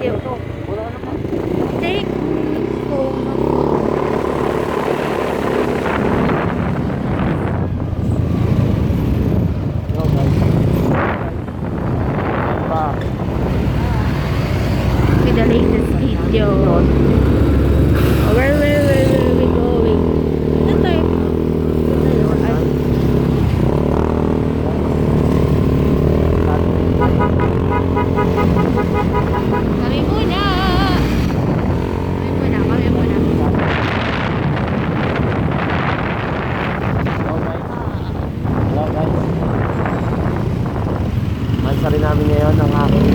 video. Wala naman. Take home. Yo guys. Pa. With the latest video. Where we going? Saan tayo? Ay, kami muna. Kami muna. Hello guys. Mansa rin namin ngayon ang aking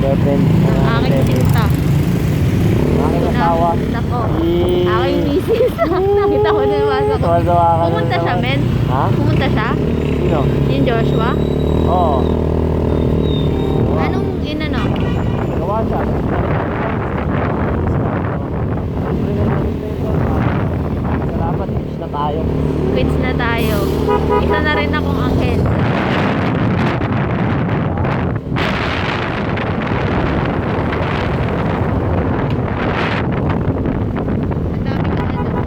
girlfriend. Ang aking sinta. Aking asawa. Nako. Yee. Aking misis. Nakita ko na yung masa ko. Tawa-tawa ka na Pumunta siya, naman. men. Ha? Pumunta siya? Sino? Yung Joshua? Oo. Anong inano? Gawa siya. Salamat, fish na tayo. Quits na tayo. Isa na rin akong angkel. Ang dami ko na doon.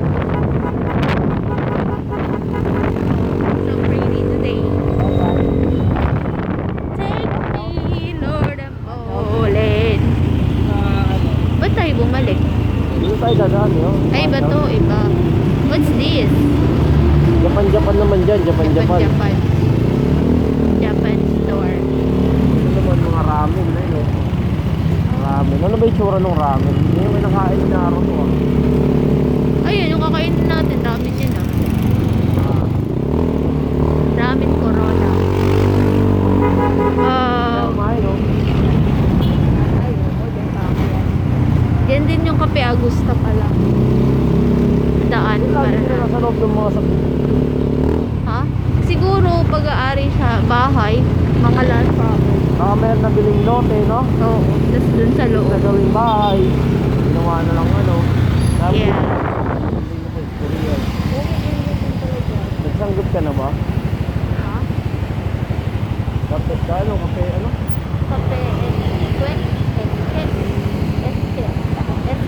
So pretty today. Take me, Lord, I'm falling. Ba't tayo bumalik? Dito tayo dadaan, yun. Ay, iba to, iba. What's this? Japan naman dyan, Japan. Japan store. Ito naman mga ramen na yun. Ramen. Ano ba yung tsura ng ramen? Hindi yung may nakain na araw mo. Ayun, yung kakainin natin, ramen yun ah. Ramen Corona. Kumain, no? Yan din yung Kape Agusta pala. Daan para Lagi na na. nasa loob ng mga sakit. Ha? Siguro pag-aari sa bahay, mga land property. Baka meron nabiling lote, no? Oo, tapos dun sa loob. Na gawing bahay. Ginawa na lang ano. Sabi Yeah. ko, nagsanggap ka na ba? Ha? Kape ka, ano? Kape, ano? Kape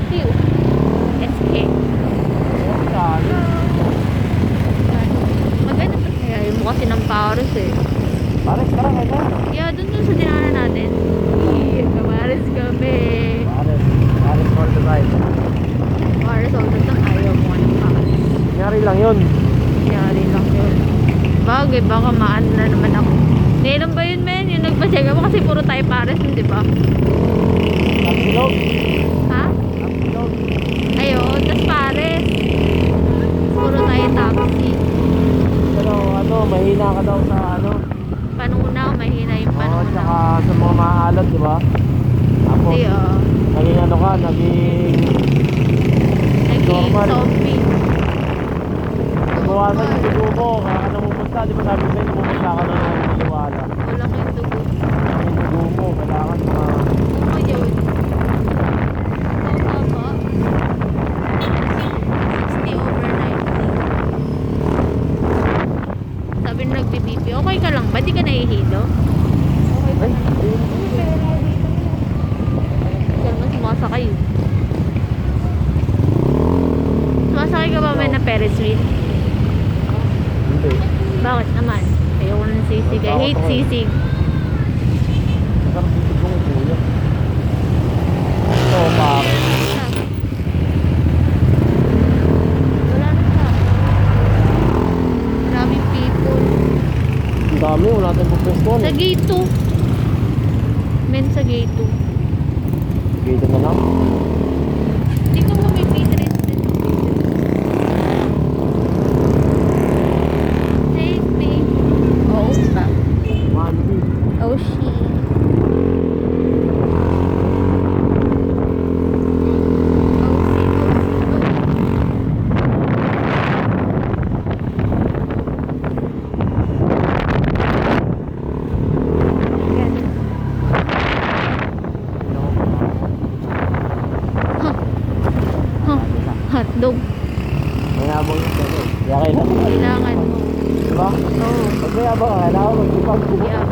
SQ. Maganda pa kaya yung kasi ng Paris eh. Pares ka lang, ito. Yeah, dun sa dinaanan natin. Yeah, Paris kami. Pares for the ride. Paris all the time. Ayaw mo ng Paris. Nangyari lang yun. Yari lang yun. Bagay, baka maan na naman ako. Kailan ba yun, men? Yung nagpa-check ako kasi puro tayo Paris yun, di ba? Upsilog. Ha? Upsilog. Ayun, tas Paris. Puro tayo taxi. Pero ano, mahina ka daw sa ano. Panunaw, mahina yung Oo, panunaw. tsaka sa mga maaalat, di ba? Tapos, Hindi, oh. naging ano ka, naging Naging normal. zombie. Bawasan yung dugo mo, kaya ka pumunta, di ba sabi sa'yo, pumunta ka na ng maliwala. Wala kayong dugo. Yung dugo mo, kailangan mga... Oo, yun. Oo, po. 60 over 90. Sabi na nagbibipi, okay ka lang ba? Di ka nahihilo? Okay ba? Ay, ayun. Diyan mo sumasakay. Sumasakay ka ba may na Ferris wheel? Hindi. Bakit naman? Ayoko ng sisig. I hate sisig. Masarap yung dugo mo, kuya. Ito, pare. Wala na siya. Maraming people. Ang dami, wala tayong pupwestuhan. Sa gate 2. Men sa gate 2. Dito na lang. Hindi ko mo may Pinterest. Take me. Oh, ba? Mandi. Oh, she. Hotdog. May habang yung ano. Kaya kailangan. Kailangan mo. Diba? Oo. Pag may habang, kailangan mag-ipag. Yeah.